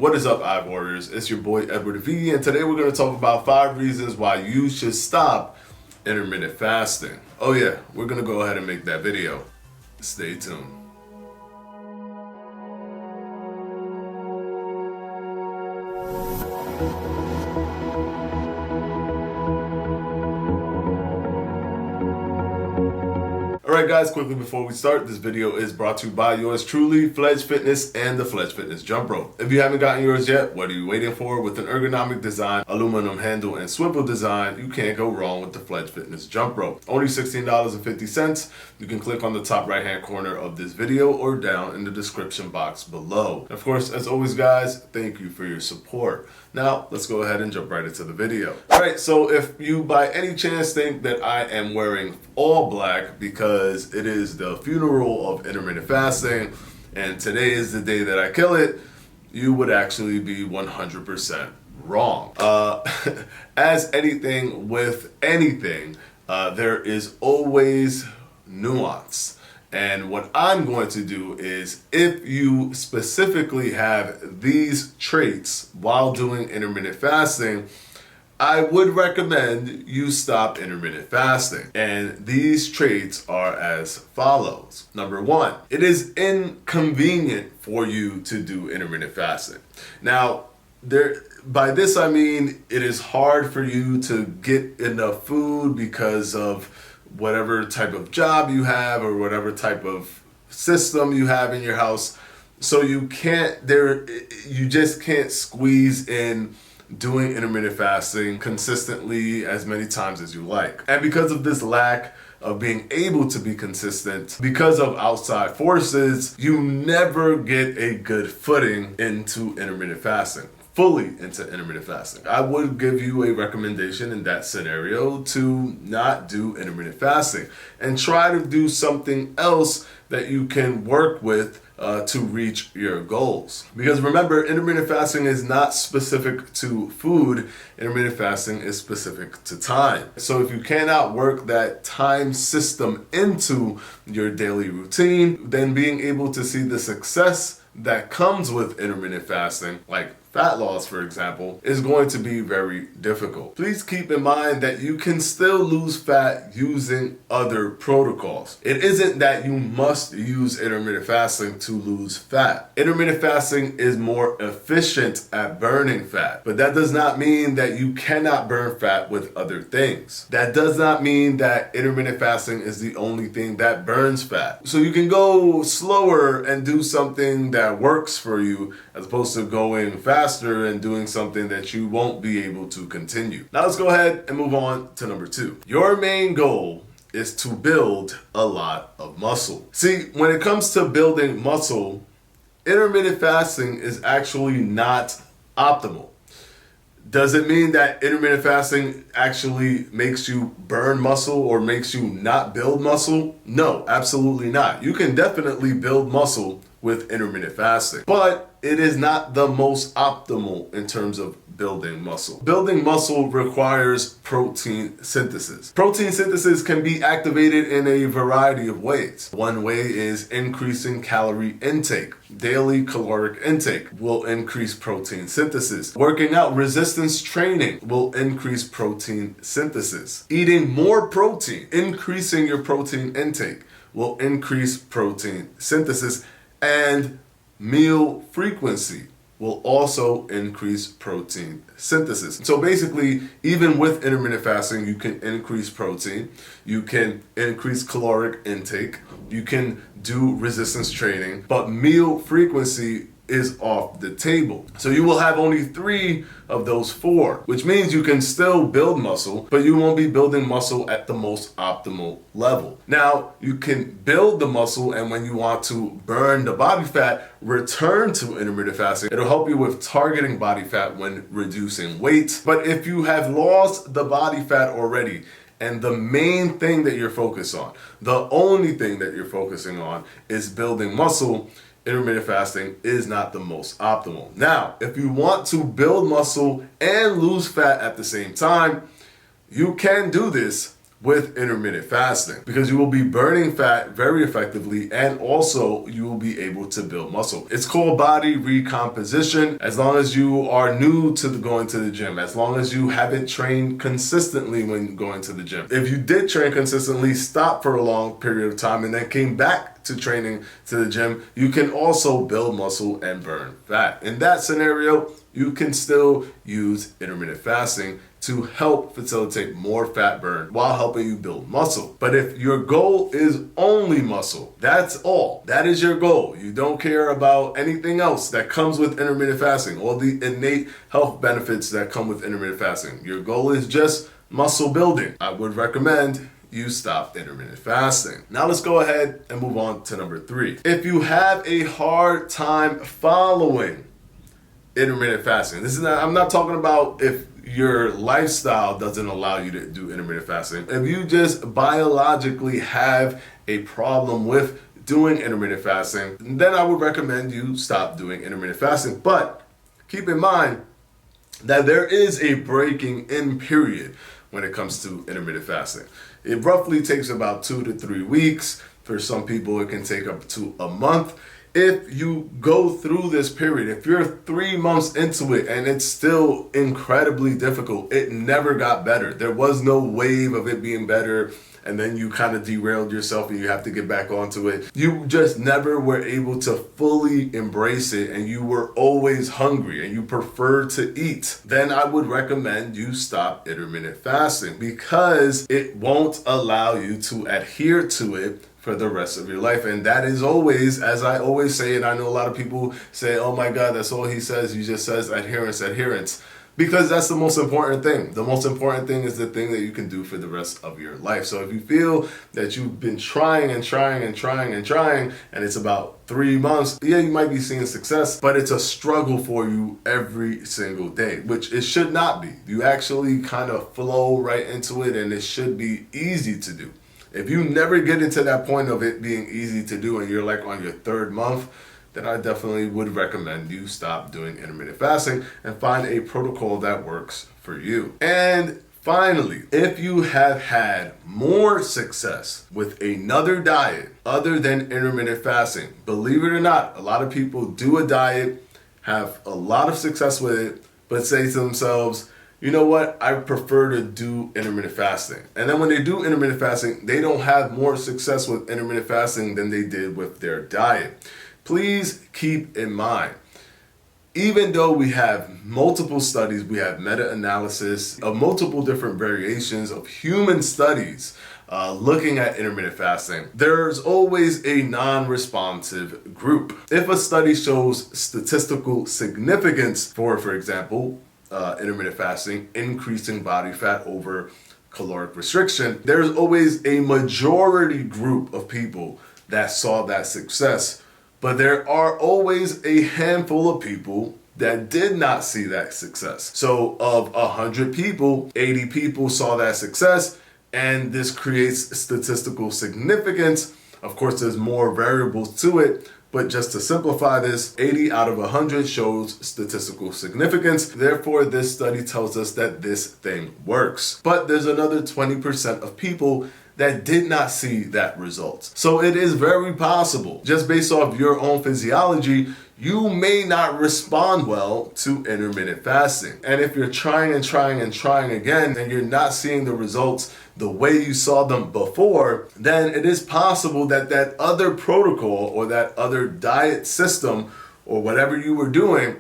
What is up, Eye Warriors? It's your boy Edward V, and today we're going to talk about 5 reasons why you should stop intermittent fasting. Oh yeah, we're going to go ahead and make that video. Stay tuned. Alright guys, quickly before we start, this video is brought to you by yours truly, Fledge Fitness and the Fledge Fitness Jump Rope. If you haven't gotten yours yet, what are you waiting for? With an ergonomic design, aluminum handle, and swivel design, you can't go wrong with the Fledge Fitness Jump Rope. Only $16.50. You can click on the top right hand corner of this video or down in the description box below. Of course, as always guys, thank you for your support. Now, let's go ahead and jump right into the video. Alright, so if you by any chance think that I am wearing all black because it is the funeral of intermittent fasting and today is the day that I kill it, you would actually be 100% wrong. As anything with anything, there is always nuance. And what I'm going to do is, if you specifically have these traits while doing intermittent fasting, I would recommend you stop intermittent fasting. And these traits are as follows. Number 1, it is inconvenient for you to do intermittent fasting. Now, by this I mean it is hard for you to get enough food because of whatever type of job you have or whatever type of system you have in your house. So you just can't squeeze in doing intermittent fasting consistently as many times as you like. And because of this lack of being able to be consistent, because of outside forces, you never get a good footing into intermittent fasting. Fully into intermittent fasting. I would give you a recommendation in that scenario to not do intermittent fasting and try to do something else that you can work with to reach your goals. Because remember, intermittent fasting is not specific to food. Intermittent fasting is specific to time. So if you cannot work that time system into your daily routine, then being able to see the success that comes with intermittent fasting, like fat loss, for example, is going to be very difficult. Please keep in mind that you can still lose fat using other protocols. It isn't that you must use intermittent fasting to lose fat. Intermittent fasting is more efficient at burning fat, but that does not mean that you cannot burn fat with other things. That does not mean that intermittent fasting is the only thing that burns fat. So you can go slower and do something that works for you as opposed to going faster and doing something that you won't be able to continue. Now let's go ahead and move on to number 2. Your main goal is to build a lot of muscle. See, when it comes to building muscle, intermittent fasting is actually not optimal. Does it mean that intermittent fasting actually makes you burn muscle or makes you not build muscle? No, absolutely not. You can definitely build muscle with intermittent fasting, but it is not the most optimal in terms of building muscle. Building muscle requires protein synthesis. Protein synthesis can be activated in a variety of ways. One way is increasing calorie intake. Daily caloric intake will increase protein synthesis. Working out resistance training will increase protein synthesis. Eating more protein, increasing your protein intake, will increase protein synthesis. And meal frequency will also increase protein synthesis. So basically, even with intermittent fasting, you can increase protein, you can increase caloric intake, you can do resistance training, but meal frequency is off the table. So you will have only 3 of those 4, which means you can still build muscle, but you won't be building muscle at the most optimal level. Now, you can build the muscle, and when you want to burn the body fat, return to intermittent fasting. It'll help you with targeting body fat when reducing weight. But if you have lost the body fat already, and the main thing that you're focused on, the only thing that you're focusing on is building muscle, intermittent fasting is not the most optimal. Now, if you want to build muscle and lose fat at the same time, you can do this, with intermittent fasting, because you will be burning fat very effectively and also you will be able to build muscle. It's called body recomposition. As long as you are new to going to the gym, as long as you haven't trained consistently when going to the gym. If you did train consistently, stop for a long period of time, and then came back to training to the gym, you can also build muscle and burn fat. In that scenario, you can still use intermittent fasting to help facilitate more fat burn while helping you build muscle. But if your goal is only muscle, that's all. That is your goal. You don't care about anything else that comes with intermittent fasting, all the innate health benefits that come with intermittent fasting. Your goal is just muscle building. I would recommend you stop intermittent fasting. Now let's go ahead and move on to number 3. If you have a hard time following intermittent fasting, I'm not talking about if your lifestyle doesn't allow you to do intermittent fasting. If you just biologically have a problem with doing intermittent fasting, then I would recommend you stop doing intermittent fasting. But keep in mind that there is a breaking in period when it comes to intermittent fasting. It roughly takes about 2 to 3 weeks. For some people, it can take up to a month. If you go through this period, if you're 3 months into it and it's still incredibly difficult, it never got better. There was no wave of it being better, and then you kind of derailed yourself and you have to get back onto it. You just never were able to fully embrace it, and you were always hungry and you preferred to eat. Then I would recommend you stop intermittent fasting, because it won't allow you to adhere to it for the rest of your life. And that is always, as I always say, and I know a lot of people say, oh my God, that's all he says. He just says adherence. Because that's the most important thing. The most important thing is the thing that you can do for the rest of your life. So if you feel that you've been trying and it's about 3 months, yeah, you might be seeing success, but it's a struggle for you every single day, which it should not be. You actually kind of flow right into it, and it should be easy to do. If you never get into that point of it being easy to do and you're like on your 3rd month, then I definitely would recommend you stop doing intermittent fasting and find a protocol that works for you. And finally, if you have had more success with another diet other than intermittent fasting, believe it or not, a lot of people do a diet, have a lot of success with it, but say to themselves, you know what, I prefer to do intermittent fasting. And then when they do intermittent fasting, they don't have more success with intermittent fasting than they did with their diet. Please keep in mind, even though we have multiple studies, we have meta-analysis of multiple different variations of human studies looking at intermittent fasting, there's always a non-responsive group. If a study shows statistical significance for example, intermittent fasting, increasing body fat over caloric restriction, there's always a majority group of people that saw that success. But there are always a handful of people that did not see that success. So of 100 people, 80 people saw that success, and this creates statistical significance. Of course, there's more variables to it, but just to simplify this, 80 out of 100 shows statistical significance. Therefore, this study tells us that this thing works. But there's another 20% of people that did not see that result. So it is very possible, just based off your own physiology, you may not respond well to intermittent fasting. And if you're trying again, and you're not seeing the results the way you saw them before, then it is possible that that other protocol or that other diet system or whatever you were doing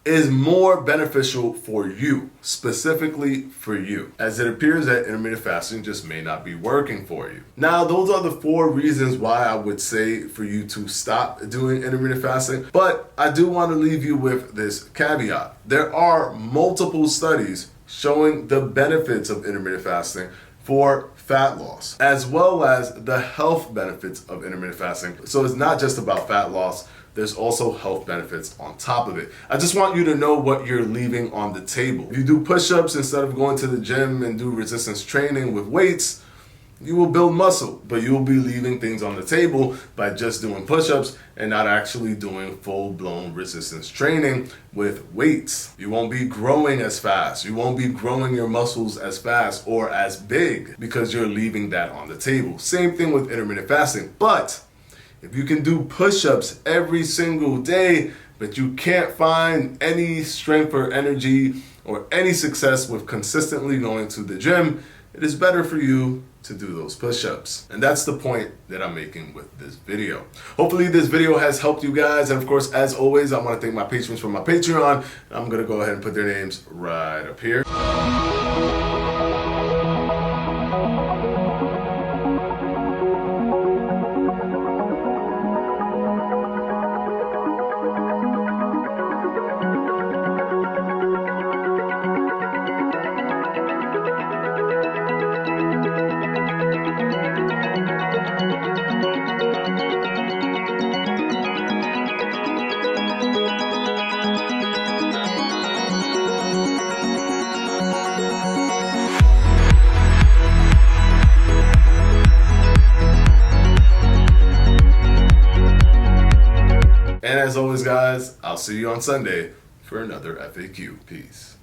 is more beneficial for you, specifically for you, as it appears that intermittent fasting just may not be working for you. Now, those are the 4 reasons why I would say for you to stop doing intermittent fasting, but I do want to leave you with this caveat. There are multiple studies showing the benefits of intermittent fasting for fat loss, as well as the health benefits of intermittent fasting. So it's not just about fat loss, there's also health benefits on top of it. I just want you to know what you're leaving on the table. If you do push-ups instead of going to the gym and do resistance training with weights, you will build muscle, but you will be leaving things on the table by just doing push-ups and not actually doing full-blown resistance training with weights. You won't be growing as fast. You won't be growing your muscles as fast or as big because you're leaving that on the table. Same thing with intermittent fasting. But if you can do push-ups every single day, but you can't find any strength or energy or any success with consistently going to the gym, it is better for you to do those push-ups. And that's the point that I'm making with this video. Hopefully this video has helped you guys. And of course, as always, I want to thank my patrons from my Patreon. I'm going to go ahead and put their names right up here. And as always, guys, I'll see you on Sunday for another FAQ. Peace.